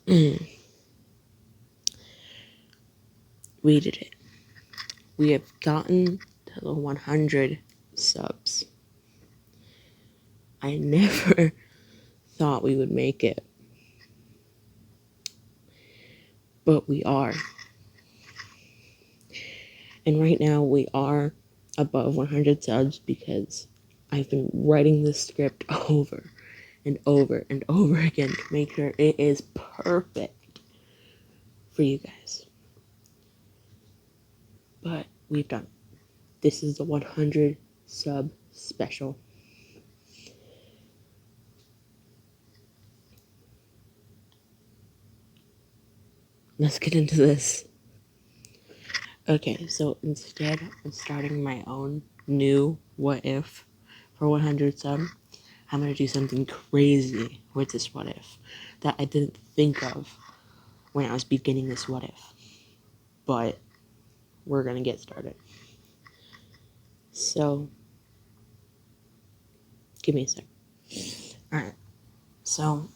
We did it. We have gotten to the 100 subs. I never thought we would make it, but we are. And right now we are above 100 subs because I've been writing this script over and over and over again to make sure it is perfect for you guys. But we've done it. This is the 100 sub special. Let's get into this. Okay, so instead of starting my own new what if for 100 sub, I'm gonna do something crazy with this what if that I didn't think of when I was beginning this what if. But we're gonna get started. So, give me a sec. Alright, so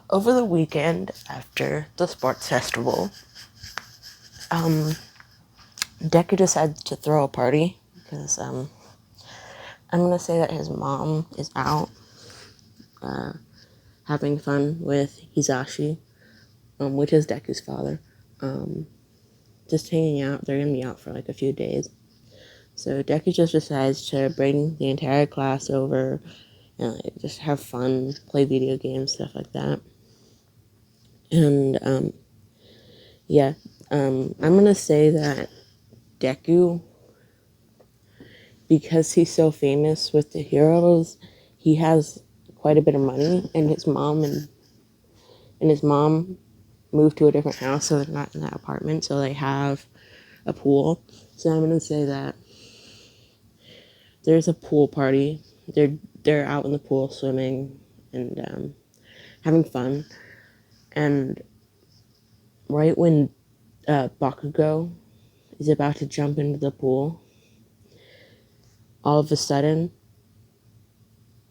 over the weekend after the sports festival, Deku decided to throw a party because I'm gonna say that his mom is out having fun with Hisashi, which is Deku's father. Just hanging out. They're gonna be out for like a few days. So Deku just decides to bring the entire class over and like, just have fun, play video games, stuff like that. And I'm gonna say that Deku, because he's so famous with the heroes, he has quite a bit of money, and his mom moved to a different house, so they're not in that apartment, so they have a pool. So I'm gonna say that there's a pool party. They're out in the pool swimming and having fun, and right when Bakugo is about to jump into the pool, all of a sudden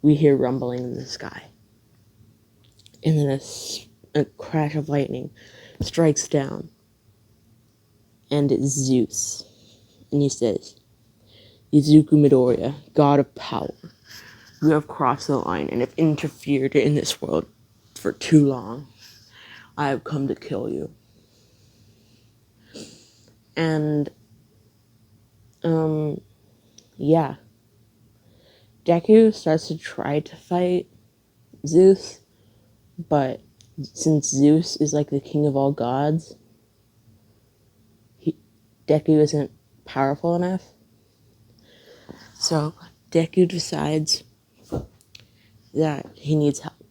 we hear rumbling in the sky, and then a crash of lightning strikes down, and it's Zeus, and he says, "Izuku Midoriya, god of power, you have crossed the line and have interfered in this world for too long. I have come to kill you." And, yeah. Deku starts to try to fight Zeus, but since Zeus is like the king of all gods, Deku isn't powerful enough. So Deku decides that he needs help.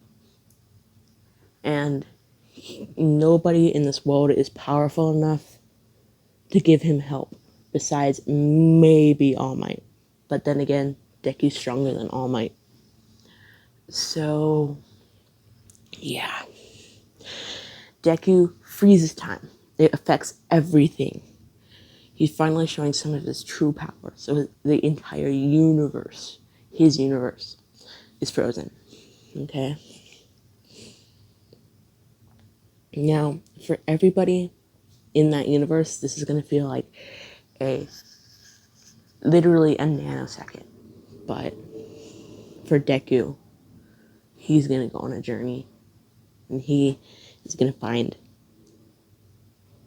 And nobody in this world is powerful enough to give him help, besides maybe All Might. But then again, Deku's stronger than All Might. So, yeah. Deku freezes time. It affects everything. He's finally showing some of his true power. So the entire universe, his universe, is frozen. Okay? Now, for everybody in that universe, this is going to feel like literally a nanosecond. But for Deku, he's going to go on a journey. And he is going to find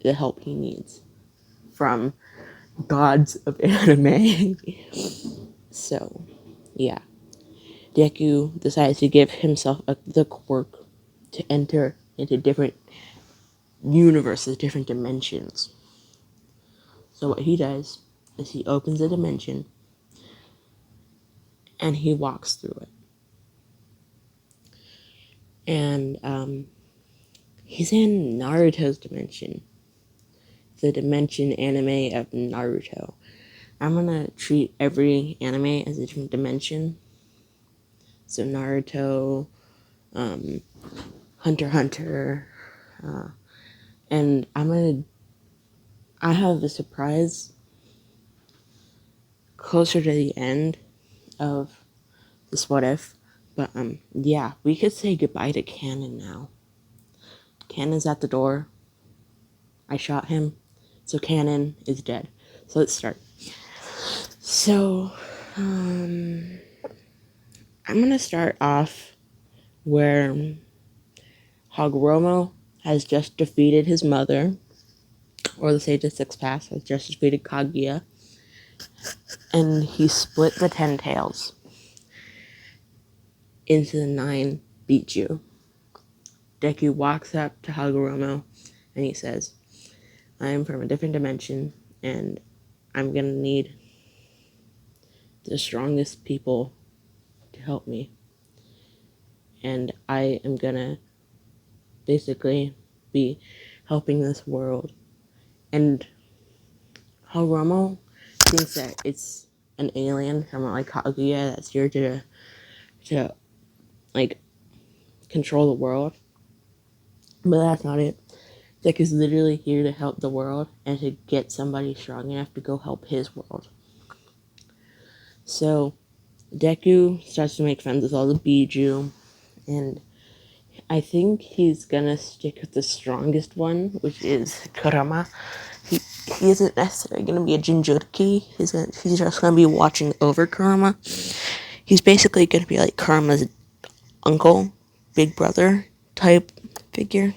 the help he needs from gods of anime. So, yeah. Deku decides to give himself the quirk to enter into different universes, different dimensions. So what he does is he opens a dimension and he walks through it. And he's in Naruto's dimension. The dimension anime of Naruto. I'm gonna treat every anime as a different dimension. So Naruto, Hunter x Hunter, and I have a surprise closer to the end of this what if, but yeah, we could say goodbye to canon now. Cannon's at the door. I shot him. So Cannon is dead. So let's start. So, I'm gonna start off where Hagoromo has just defeated his mother, or the Sage of Six Paths has just defeated Kaguya, and he split the 10 tails into the 9 Bijuu. Deku walks up to Hagoromo and he says, I am from a different dimension and I'm gonna need the strongest people to help me. And I am gonna basically be helping this world. And Hagoromo thinks that it's an alien from like Kaguya that's here to like control the world. But that's not it. Deku's literally here to help the world and to get somebody strong enough to go help his world. So Deku starts to make friends with all the Bijuu, and I think he's gonna stick with the strongest one, which is Kurama. He isn't necessarily gonna be a Jinchuriki. He's just gonna be watching over Kurama. He's basically gonna be like Kurama's uncle, big brother type figure.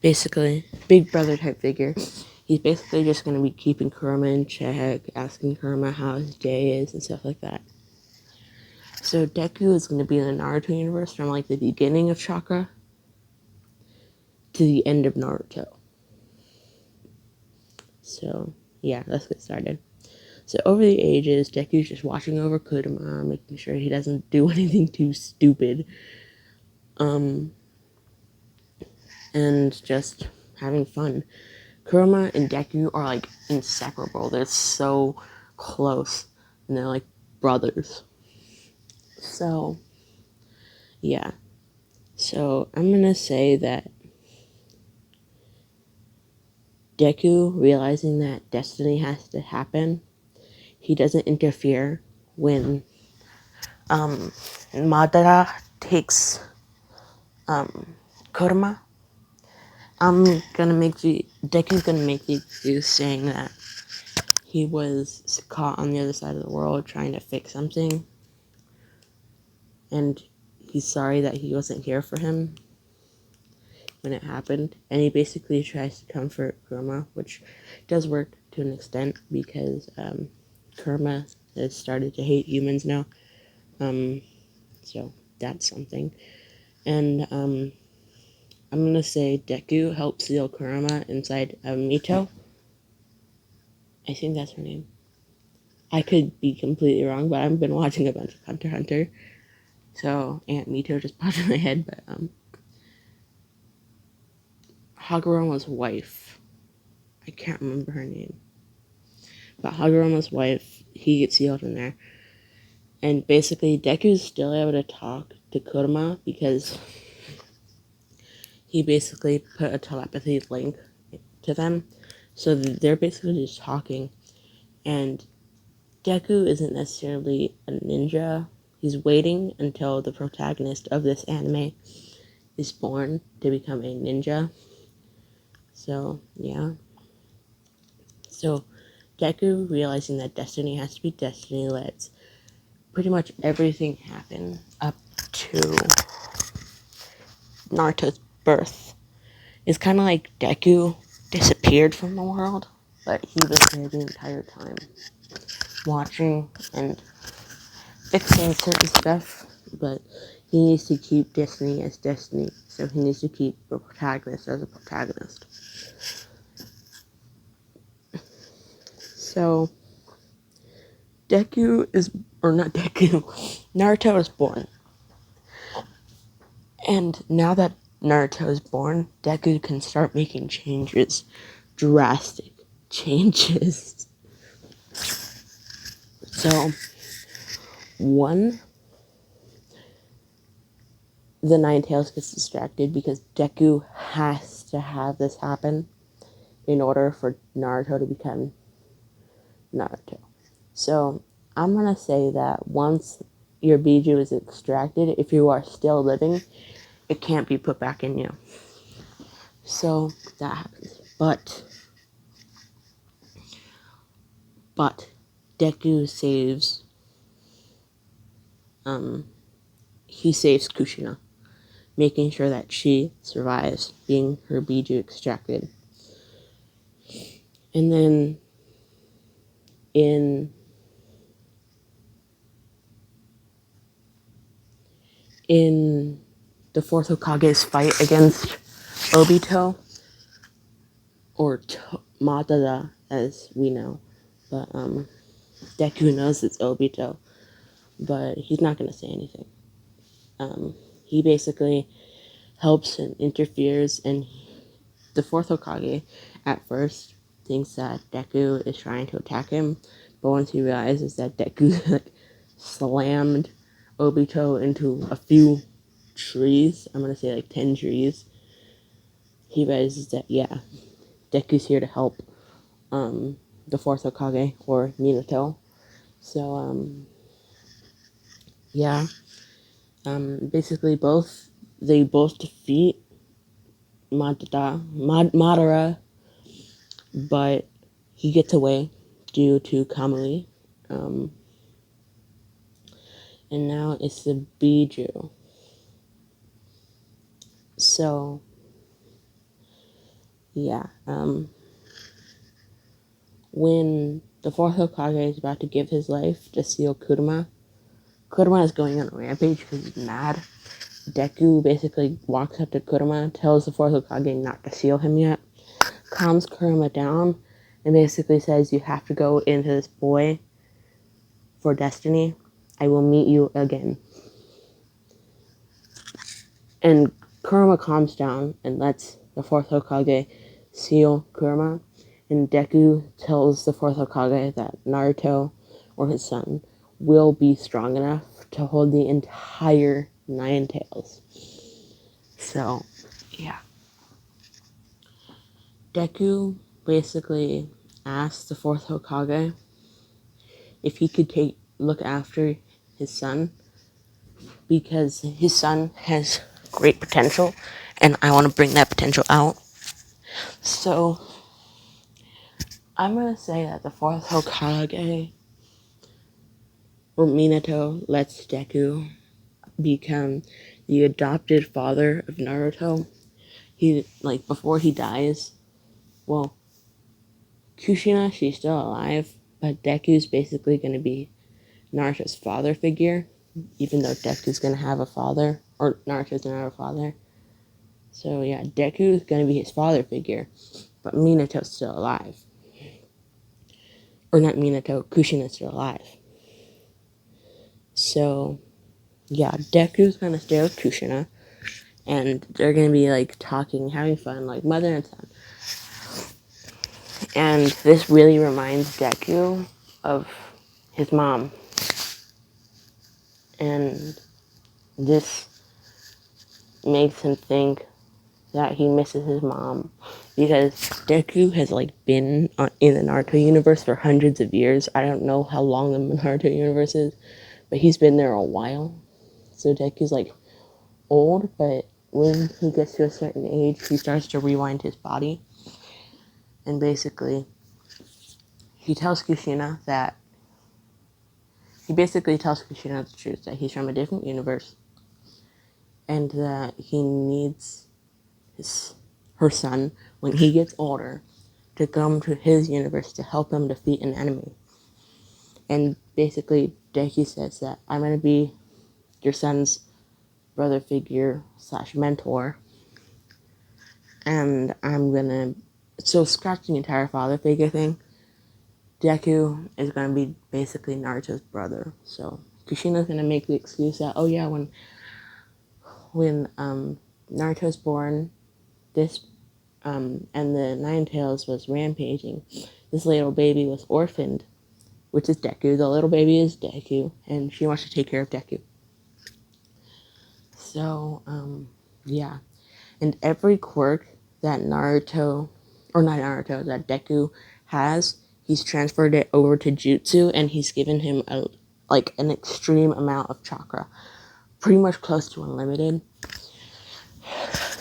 Basically, big brother type figure. He's basically just going to be keeping Kurama in check, asking Kurama how his day is and stuff like that. So Deku is going to be in the Naruto universe from like the beginning of Chakra to the end of Naruto. So yeah, let's get started. So over the ages, Deku's just watching over Kurama, making sure he doesn't do anything too stupid. And just having fun. Kurama and Deku are like inseparable. They're so close. And they're like brothers. So, yeah. So, I'm gonna say that Deku, realizing that destiny has to happen, he doesn't interfere when Madara takes Kurama. Deku's gonna make the excuse saying that he was caught on the other side of the world trying to fix something, and he's sorry that he wasn't here for him when it happened, and he basically tries to comfort Kurama, which does work to an extent because Kurama has started to hate humans now, so that's something. And I'm gonna say Deku helped seal Kurama inside Mito. I think that's her name. I could be completely wrong, but I've been watching a bunch of Hunter x Hunter. So Aunt Mito just popped in my head, but Hagoromo's wife. I can't remember her name. But Hagoromo's wife, he gets sealed in there. And basically Deku's still able to talk to Kurama because he basically put a telepathy link to them. So they're basically just talking. And Deku isn't necessarily a ninja. He's waiting until the protagonist of this anime is born to become a ninja. So, yeah. So, Deku, realizing that destiny has to be destiny, lets pretty much everything happen up to Naruto's birth. It's kind of like Deku disappeared from the world, but he was there the entire time, watching and fixing certain stuff, but he needs to keep destiny as destiny, so he needs to keep the protagonist as a protagonist. So, Naruto is born. And now that Naruto is born, Deku can start making changes. Drastic changes. So, one, the Nine Tails gets distracted because Deku has to have this happen in order for Naruto to become Naruto. So, I'm gonna say that once your Bijuu is extracted, if you are still living, it can't be put back in you. So that happens. But Deku saves he saves Kushina, making sure that she survives being her Biju extracted. And then in the fourth Hokage's fight against Obito, or Madara as we know, but Deku knows it's Obito, but he's not going to say anything. He basically helps and interferes, and the fourth Hokage at first thinks that Deku is trying to attack him, but once he realizes that Deku slammed Obito into a few trees, I'm gonna say like 10 trees, he realizes that Deku's here to help the fourth Hokage, or Minato. So basically they both defeat Madara, but he gets away due to Kamui. And now it's the Biju. So, when the fourth Hokage is about to give his life to seal Kurama is going on a rampage because he's mad. Deku basically walks up to Kurama, tells the fourth Hokage not to seal him yet, calms Kurama down, and basically says, "You have to go into this boy for destiny. I will meet you again." And Kurama calms down and lets the fourth Hokage seal Kurama, and Deku tells the fourth Hokage that Naruto, or his son, will be strong enough to hold the entire Nine Tails. So, Deku basically asked the fourth Hokage if he could look after his son, because his son has great potential, and I want to bring that potential out. So, I'm going to say that the fourth Hokage, or Minato, lets Deku become the adopted father of Naruto. He, before he dies, well, Kushina, she's still alive, but Deku's basically going to be Naruto's father figure, even though Deku's going to have a father, or Naruto's going to have a father. So, Deku's going to be his father figure, but Minato's still alive. Or not Minato, Kushina's still alive. So, Deku's going to stay with Kushina, and they're going to be, talking, having fun, like mother and son. And this really reminds Deku of his mom. And this makes him think that he misses his mom, because Deku has been in the Naruto universe for hundreds of years. I don't know how long the Naruto universe is, but he's been there a while. So Deku's old, but when he gets to a certain age, he starts to rewind his body, and basically he tells Kushina the truth, that he's from a different universe, and that he needs her son, when he gets older, to come to his universe to help him defeat an enemy. And basically, Deku says that, "I'm going to be your son's brother figure / mentor, and I'm going to..." So scratch the entire father figure thing. Deku is going to be basically Naruto's brother. So Kushina's going to make the excuse that, when Naruto's born, and the Nine Tails was rampaging, this little baby was orphaned, which is Deku. The little baby is Deku, and she wants to take care of Deku. So, and every quirk that that Deku has, he's transferred it over to jutsu, and he's given him an extreme amount of chakra, pretty much close to unlimited.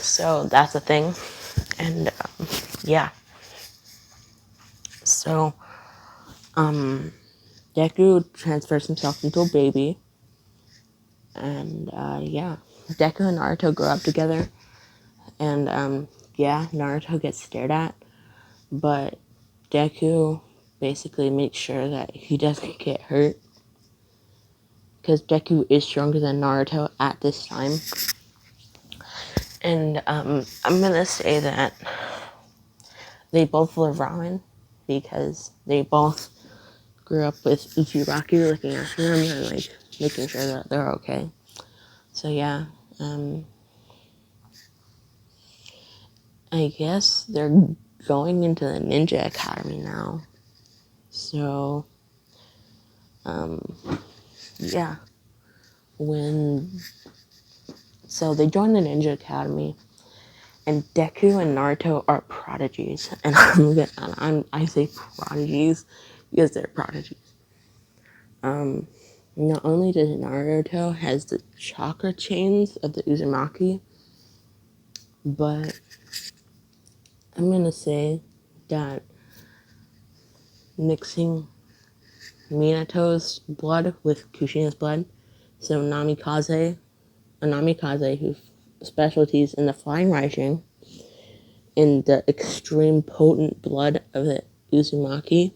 So that's a thing. And yeah. So Deku transfers himself into a baby. And yeah. Deku and Naruto grow up together. And yeah, Naruto gets stared at. But Deku basically makes sure that he doesn't get hurt. Because Deku is stronger than Naruto at this time. And I'm gonna say that they both love ramen because they both grew up with Uchiraki looking after them and like making sure that they're okay. So yeah, I guess they're going into the Ninja Academy now. So yeah, so they join the Ninja Academy, and Deku and Naruto are prodigies, and I say prodigies because they're prodigies. Not only does Naruto has the chakra chains of the Uzumaki, but I'm gonna say that mixing Minato's blood with Kushina's blood, so a Namikaze whose specialties in the flying rising, in the extreme potent blood of the Uzumaki,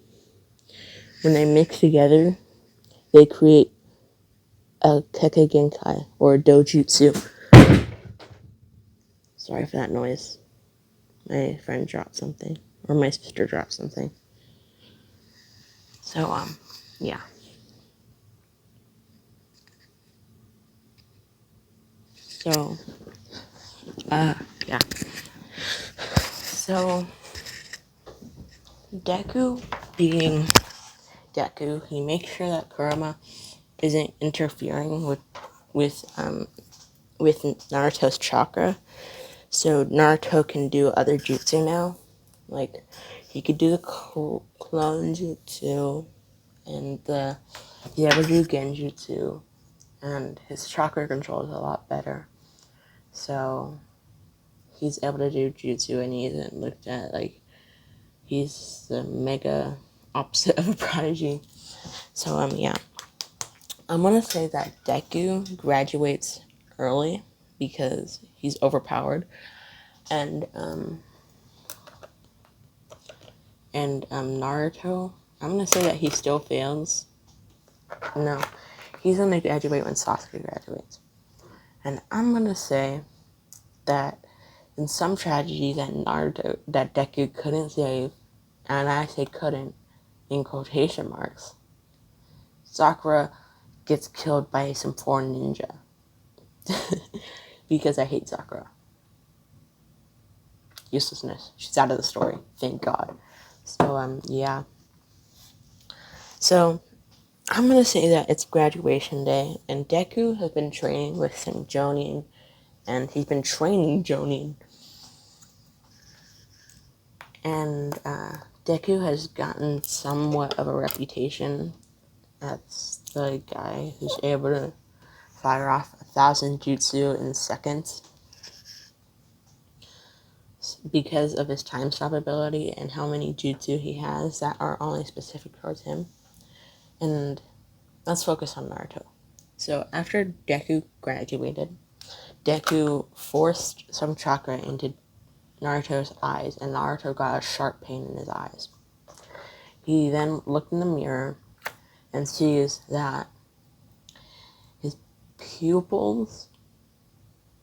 when they mix together, they create a Kekkei Genkai, or a Dojutsu. Sorry for that noise. My friend dropped something, or my sister dropped something. So, yeah. So, yeah. So, Deku being Deku, he makes sure that Kurama isn't interfering with Naruto's chakra. So Naruto can do other jutsu now. Like, he could do the clone jutsu and the Yabuju Genjutsu, and his chakra control is a lot better. So he's able to do jutsu, and he isn't looked at like he's the mega opposite of a prodigy. So yeah, I'm gonna say that Deku graduates early because he's overpowered, and Naruto, I'm gonna say that he still fails. No, he's gonna graduate when Sasuke graduates, and I'm gonna say that in some tragedy that Deku couldn't save, and I say couldn't in quotation marks, Sakura gets killed by some foreign ninja. Because I hate Sakura. Uselessness. She's out of the story. Thank God. So, yeah. So, I'm going to say that it's graduation day, and Deku has been training with some Jonin, and he's been training Jonin. And Deku has gotten somewhat of a reputation as the guy who's able to fire off 1,000 jutsu in seconds because of his time stop ability and how many jutsu he has that are only specific towards him. And let's focus on Naruto. So after Deku graduated, Deku forced some chakra into Naruto's eyes, and Naruto got a sharp pain in his eyes. He then looked in the mirror and sees that his pupils,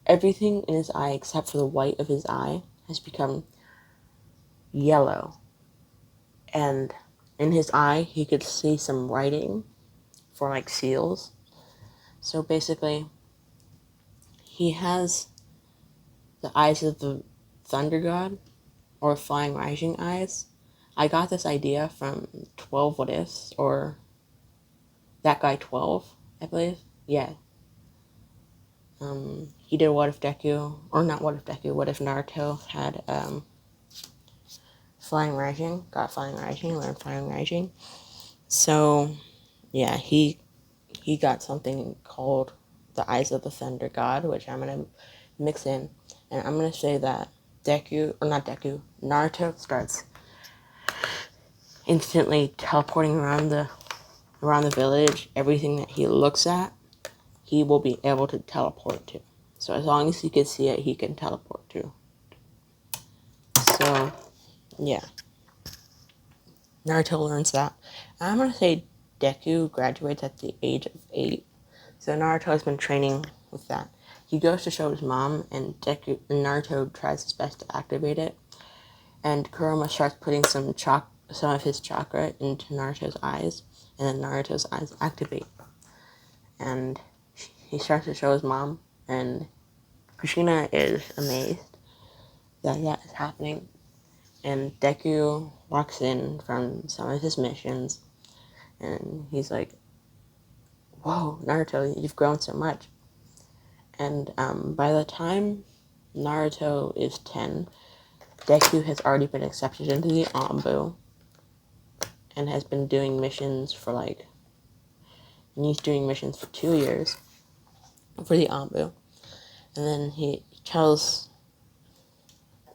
everything in his eye except for the white of his eye, has become yellow. And in his eye, he could see some writing for like seals. So basically, he has the eyes of the thunder god, or flying rising eyes. I got this idea from 12 What Ifs, or that guy 12, I believe. Yeah. He did What If Deku, or not What If Deku, What If Naruto had flying rising, got flying rising, learned flying rising. So yeah, he got something called the Eyes of the Thunder God, which I'm gonna mix in. And I'm going to say that Naruto starts instantly teleporting around the village. Everything that he looks at, he will be able to teleport to. So as long as he can see it, he can teleport to. So, yeah. Naruto learns that. I'm going to say Deku graduates at the age of 8. So Naruto has been training with that. He goes to show his mom, and Naruto tries his best to activate it. And Kurama starts putting some of his chakra into Naruto's eyes, and then Naruto's eyes activate. And he starts to show his mom, and Kushina is amazed that is happening. And Deku walks in from some of his missions, and he's like, "Whoa, Naruto, you've grown so much." And by the time Naruto is 10, Deku has already been accepted into the Anbu and has been doing missions for and he's doing missions for 2 years for the Anbu. And then he tells,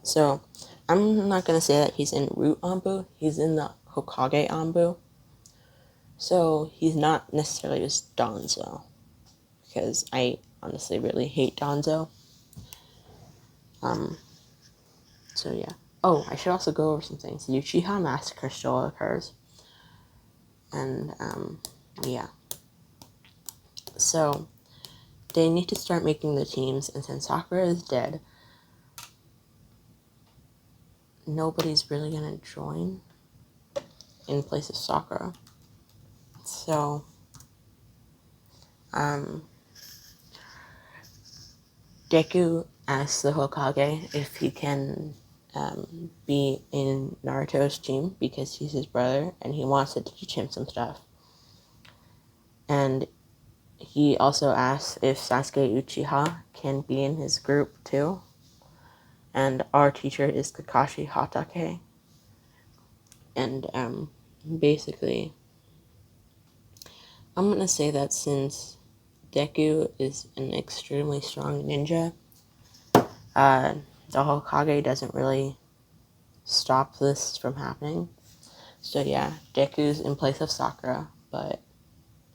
so I'm not going to say that he's in Root Anbu, he's in the Hokage Anbu. So he's not necessarily just Danzo, because I honestly really hate Danzo. So yeah. Oh, I should also go over some things. The Uchiha Massacre still occurs. And, yeah. So, they need to start making the teams, and since Sakura is dead, nobody's really gonna join in place of Sakura. So, Deku asks the Hokage if he can be in Naruto's team because he's his brother and he wants to teach him some stuff. And he also asks if Sasuke Uchiha can be in his group too. And our teacher is Kakashi Hatake. And basically, I'm going to say that since Deku is an extremely strong ninja, the Hokage doesn't really stop this from happening. So yeah, Deku's in place of Sakura, but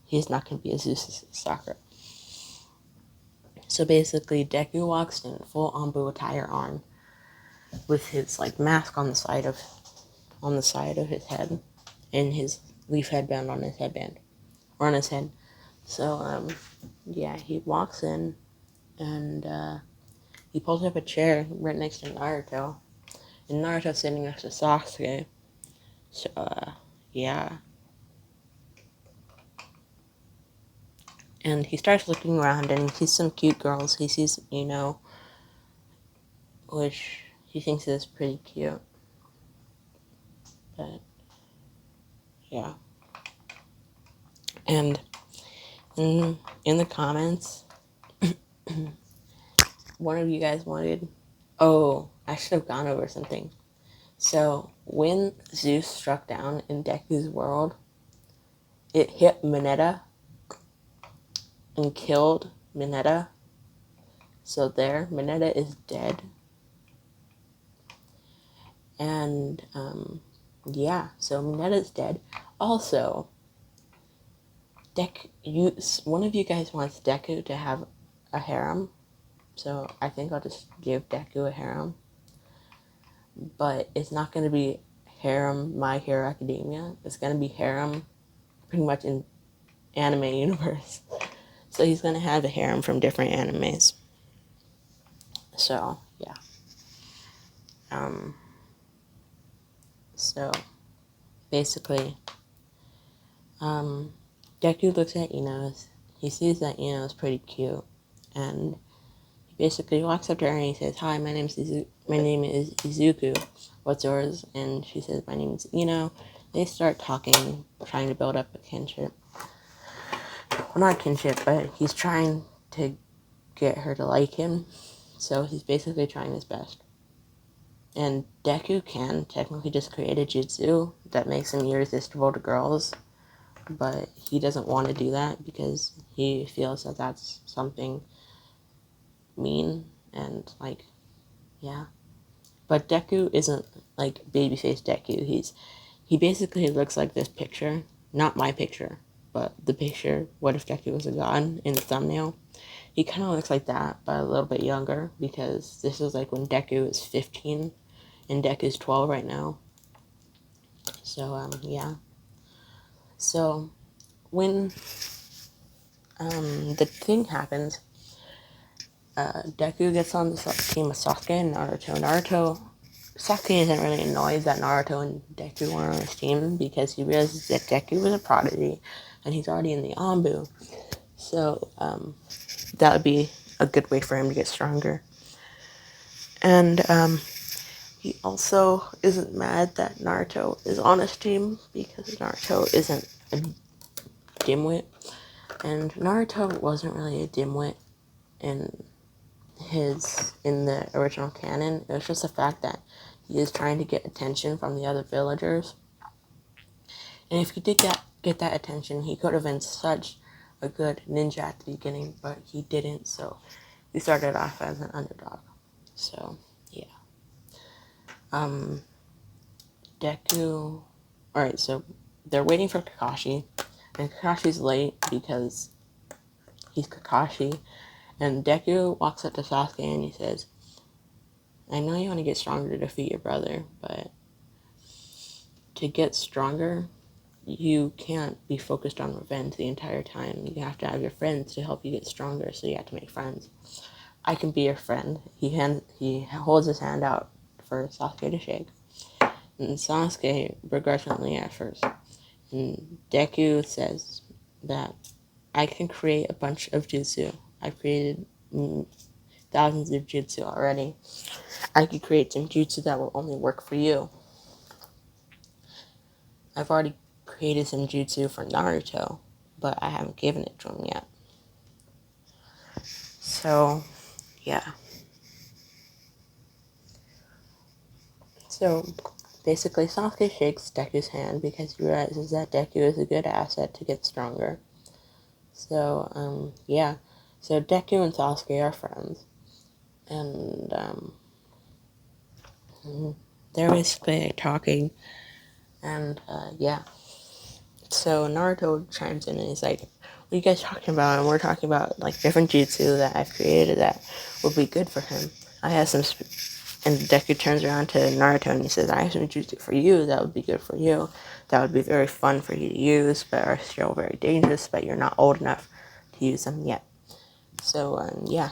he's not going to be as Zeus as Sakura. So basically, Deku walks in full Anbu attire on, with his mask on the side of his head, and his leaf headband on his headband, or on his head. So yeah, he walks in, and he pulls up a chair right next to Naruto, and Naruto's sitting next to Sasuke. So yeah. And he starts looking around, and he sees some cute girls. He sees Ino, which he thinks is pretty cute. But yeah. And in the comments, one of you guys wanted, oh, I should have gone over something. So when Zeus struck down in Deku's world, it hit Mineta and killed Mineta. So there, Mineta is dead. And yeah, so Mineta's dead. Also, one of you guys wants Deku to have a harem, so I think I'll just give Deku a harem. But it's not going to be harem My Hero Academia. It's going to be harem pretty much in anime universe. So he's going to have a harem from different animes. So, yeah. So, basically, Deku looks at Ino. He sees that Ino is pretty cute, and he basically walks up to her and he says, "Hi, my name is Izuku. What's yours?" And she says, "My name is Ino." They start talking, trying to build up a kinship. Well, not kinship, but he's trying to get her to like him. So he's basically trying his best. And Deku can technically just create a jutsu that makes him irresistible to girls, but he doesn't want to do that because he feels that that's something mean and yeah. But Deku isn't like babyface Deku. He basically looks like this picture, not my picture, but the picture. What if Deku was a god in the thumbnail? He kind of looks like that, but a little bit younger because this is like when Deku is 15, and Deku's 12 right now. So yeah. So when the thing happens, Deku gets on the team with Sasuke and Naruto. Sasuke isn't really annoyed that Naruto and Deku were on his team because he realizes that Deku was a prodigy and he's already in the Anbu. So that would be a good way for him to get stronger. And he also isn't mad that Naruto is on his team because Naruto isn't a dimwit. And Naruto wasn't really a dimwit in the original canon. It was just the fact that he is trying to get attention from the other villagers. And if he did get that attention, he could have been such a good ninja at the beginning, but he didn't, so he started off as an underdog. So, yeah. Deku... Alright, so they're waiting for Kakashi, and Kakashi's late because he's Kakashi, and Deku walks up to Sasuke and he says, I know you want to get stronger to defeat your brother, but to get stronger, you can't be focused on revenge the entire time. You have to have your friends to help you get stronger, so you have to make friends. I can be your friend. He holds his hand out for Sasuke to shake. And Sasuke begrudgingly at first. And Deku says that I can create a bunch of jutsu. I've created thousands of jutsu already. I could create some jutsu that will only work for you. I've already created some jutsu for Naruto, but I haven't given it to him yet. So, yeah. So, basically, Sasuke shakes Deku's hand because he realizes that Deku is a good asset to get stronger. So, yeah. So, Deku and Sasuke are friends. And, they're basically talking. And, yeah. So, Naruto chimes in and he's like, what are you guys talking about? And we're talking about, like, different jutsu that I've created that would be good for him. I have some... And Deku turns around to Naruto and he says, I have some jutsu for you that would be good for you. That would be very fun for you to use, but are still very dangerous, but you're not old enough to use them yet. So, yeah.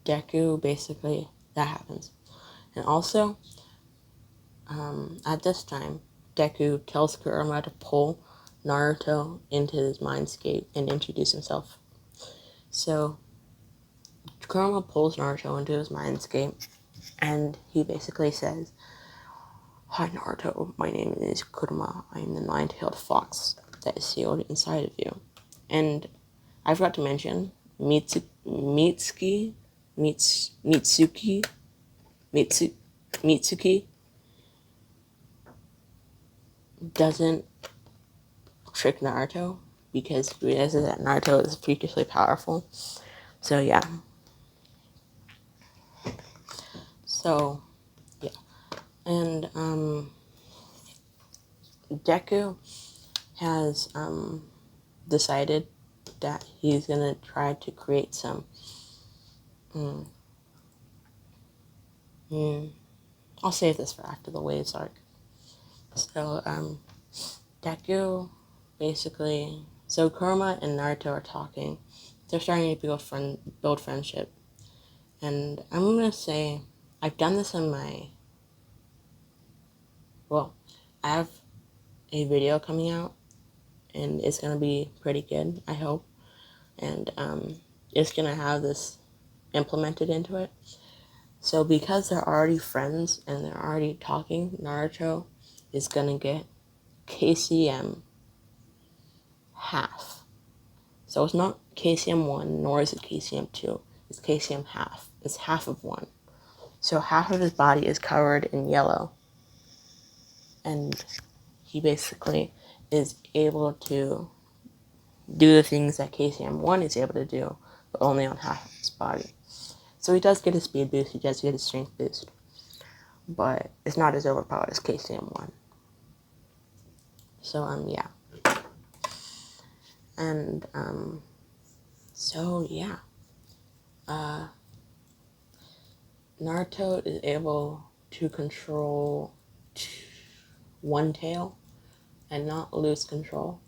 Deku, basically, that happens. And also, at this time, Deku tells Kurama to pull Naruto into his mindscape and introduce himself. So, Kurama pulls Naruto into his mindscape, and he basically says, Hi Naruto, my name is Kurama. I am the nine-tailed fox that is sealed inside of you. And I forgot to mention, Mitsuki doesn't trick Naruto because he realizes that Naruto is freakishly powerful. So yeah. So yeah. And Deku has decided that he's gonna try to create some I'll save this for after the Waves arc. So Deku basically, so Kurama and Naruto are talking. They're starting to build friendship. And I'm gonna say I've done this in I have a video coming out and it's gonna be pretty good, I hope. And it's gonna have this implemented into it. So because they're already friends and they're already talking, Naruto is gonna get KCM half. So it's not KCM 1, nor is it KCM 2. It's KCM half. It's half of 1. So half of his body is covered in yellow. And he basically is able to do the things that KCM 1 is able to do, but only on half of his body. So he does get a speed boost, he does get a strength boost, but it's not as overpowered as KCM1. So, yeah. And, so, yeah. Naruto is able to control one tail and not lose control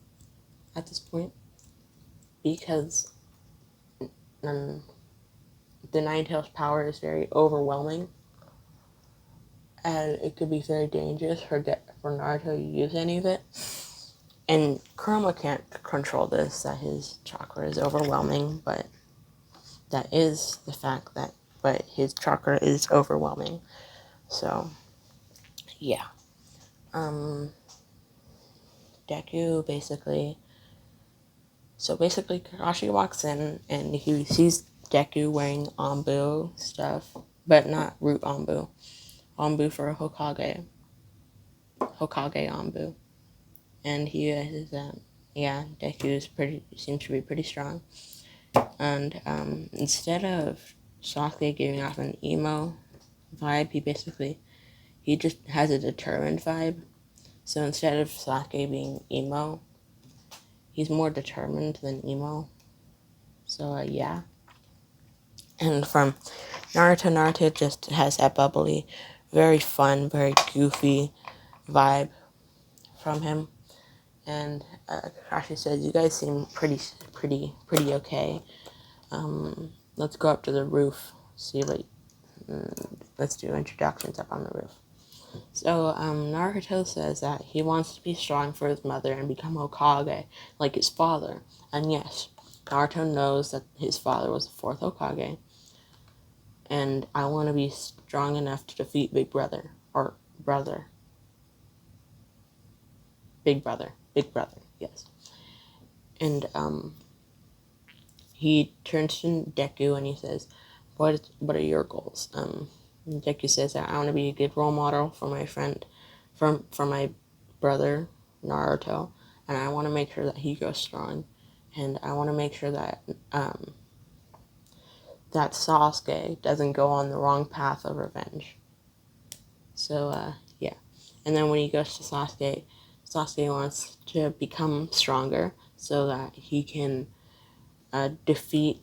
at this point because the Nine Tails power is very overwhelming and it could be very dangerous for Naruto to use any of it. And Kurama can't control this, that his chakra is overwhelming, but that is the fact that, but his chakra is overwhelming. So, yeah. Deku basically, Kakashi walks in and he sees Deku wearing Anbu stuff, but not root Anbu. Anbu for Hokage Anbu. And he is, Deku seems to be pretty strong. And instead of Sasuke giving off an emo vibe, he just has a determined vibe. So instead of Sasuke being emo, he's more determined than emo. So, yeah. And from Naruto just has that bubbly, very fun, very goofy vibe from him. And Kakashi says, "You guys seem pretty okay. Let's go up to the roof. Let's do introductions up on the roof." So Naruto says that he wants to be strong for his mother and become Hokage like his father. And yes, Naruto knows that his father was the fourth Hokage. And I want to be strong enough to defeat Big Brother. Big Brother, yes. And he turns to Deku and he says, what are your goals? Deku says that I want to be a good role model for my friend, for my brother, Naruto, and I want to make sure that he grows strong. And I want to make sure that that Sasuke doesn't go on the wrong path of revenge. So, yeah. And then when he goes to Sasuke wants to become stronger so that he can defeat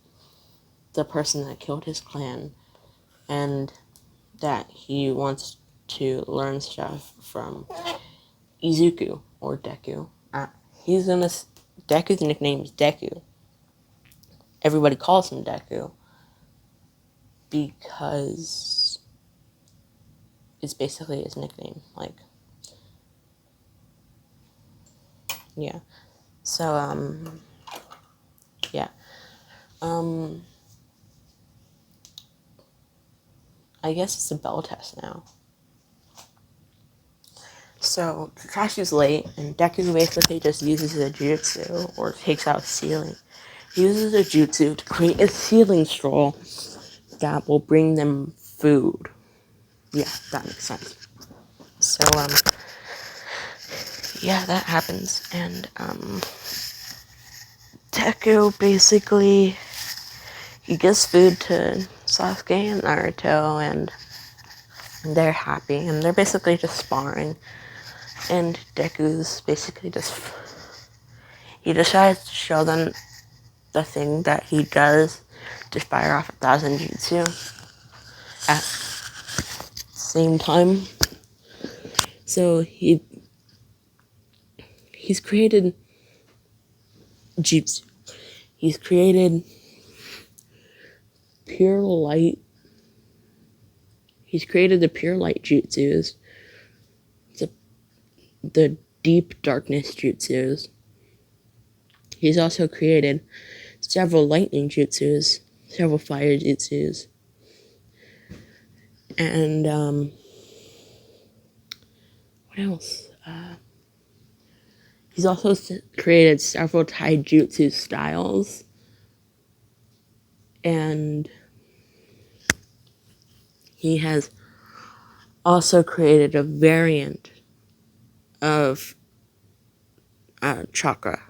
the person that killed his clan, and that he wants to learn stuff from Izuku or Deku. Deku's nickname is Deku. Everybody calls him Deku because it's basically his nickname. Like, yeah. So, yeah. I guess it's a bell test now. So, Kakashi's late, and Deku basically just uses a jutsu, or takes out ceiling. He uses a jutsu to create a ceiling scroll that will bring them food. Yeah, that makes sense. So, yeah, that happens, and, Deku basically, he gives food to Sasuke and Naruto, and they're happy, and they're basically just sparring, and Deku's basically he decides to show them the thing that he does to fire off 1,000 jutsu at the same time. So he's created jutsu. He's created pure light. He's created the pure light jutsus, the deep darkness jutsus. He's also created several lightning jutsus, several fire jutsus, and what else? He's also created several taijutsu styles, and he has also created a variant of chakra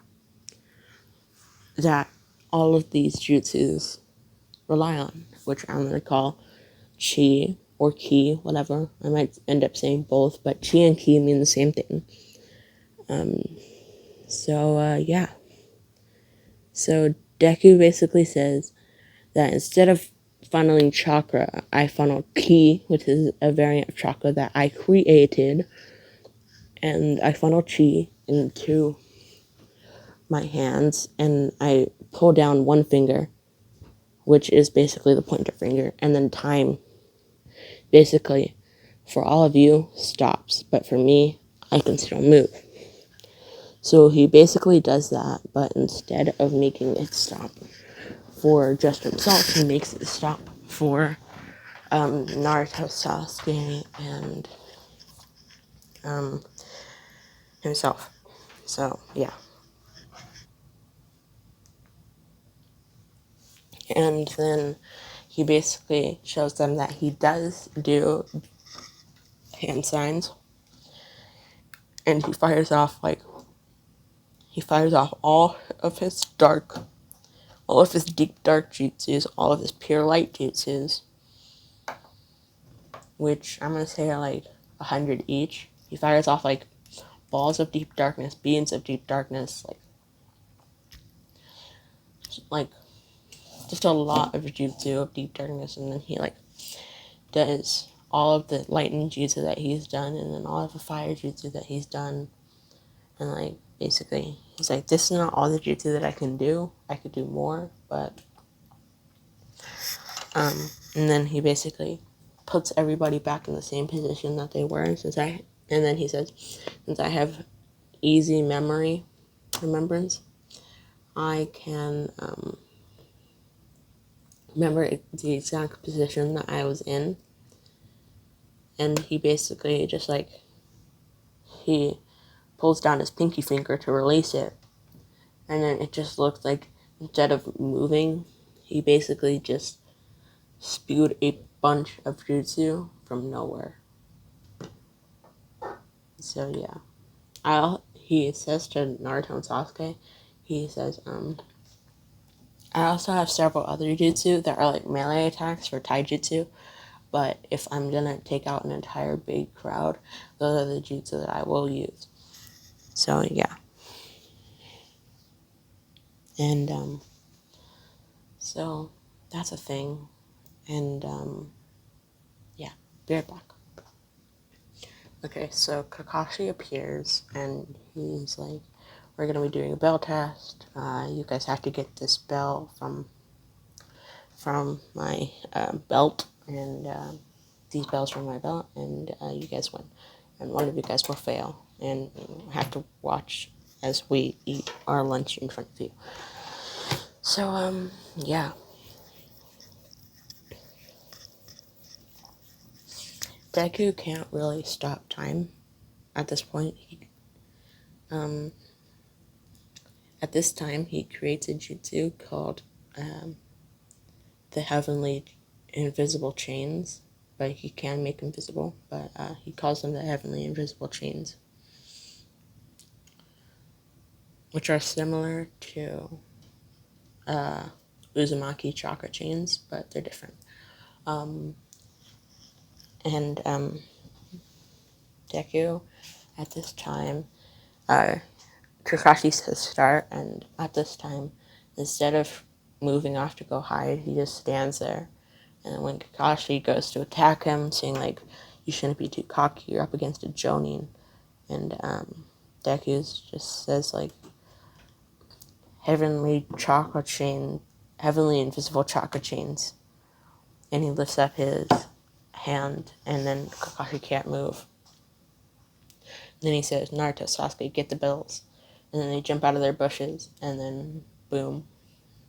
that all of these jutsus rely on. which I'm going to call chi or ki, whatever. I might end up saying both, but chi and ki mean the same thing. Yeah. So Deku basically says that instead of funneling chakra, I funnel ki, which is a variant of chakra that I created, and I funnel chi into my hands, and I pull down one finger, which is basically the pointer finger, and then time, basically, for all of you, stops, but for me, I can still move. So he basically does that, but instead of making it stop for just himself, he makes it stop for Naruto, Sasuke, and himself. So, yeah. And then he basically shows them that he does do hand signs, and he fires off all of his deep dark jutsus, all of his pure light jutsus, which I'm gonna say are like 100 each. He fires off like balls of deep darkness, beams of deep darkness, like just a lot of jutsu of deep darkness, and then he like does all of the lightning jutsu that he's done, and then all of the fire jutsu that he's done, and like basically he's like, this is not all the jutsu that I can do. I could do more, but and then he basically puts everybody back in the same position that they were. And then he says, since I have easy remembrance, I can remember the exact position that I was in. And he basically just like, he pulls down his pinky finger to release it. And then it just looked like, instead of moving, he basically just spewed a bunch of jutsu from nowhere. So yeah. He says to Naruto and Sasuke, he says, I also have several other jutsu that are like melee attacks for taijutsu, but if I'm gonna take out an entire big crowd, those are the jutsu that I will use. So yeah. And so that's a thing. And yeah, be right back. Okay, so Kakashi appears and he's like, we're gonna be doing a bell test. You guys have to get this bell from my belt, and these bells from my belt, and you guys win. And one of you guys will fail, and you have to watch as we eat our lunch in front of you. So, yeah. Deku can't really stop time at this point. At this time, he creates a jutsu called the Heavenly Invisible Chains, but he can make invisible, but he calls them the Heavenly Invisible Chains, which are similar to Uzumaki chakra chains, but they're different. And Deku, at this time, Kakashi says start, and at this time, instead of moving off to go hide, he just stands there. And when Kakashi goes to attack him, saying like, you shouldn't be too cocky, you're up against a Jonin, and Deku just says like, heavenly invisible chakra chains, and he lifts up his hand, and then Kakashi can't move. And then he says, Naruto, Sasuke, get the bells. And then they jump out of their bushes, and then boom,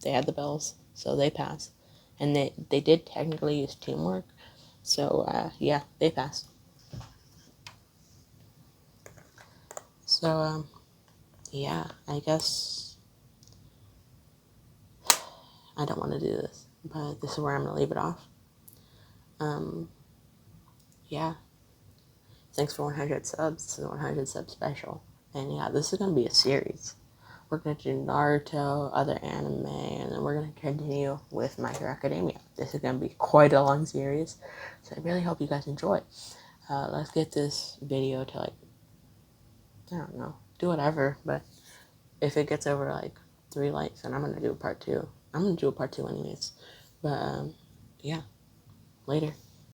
they had the bells, so they pass. And they did technically use teamwork, so yeah, they pass. So yeah, I guess I don't want to do this, but this is where I'm gonna leave it off. Yeah. Thanks for 100 subs. This is a 100 sub special. And yeah, this is going to be a series. We're going to do Naruto, other anime, and then we're going to continue with My Hero Academia. This is going to be quite a long series, so I really hope you guys enjoy. Let's get this video to, like, I don't know, do whatever, but if it gets over, like, 3 likes, then I'm going to do a part 2. I'm going to do a part 2 anyways. But, yeah. Later.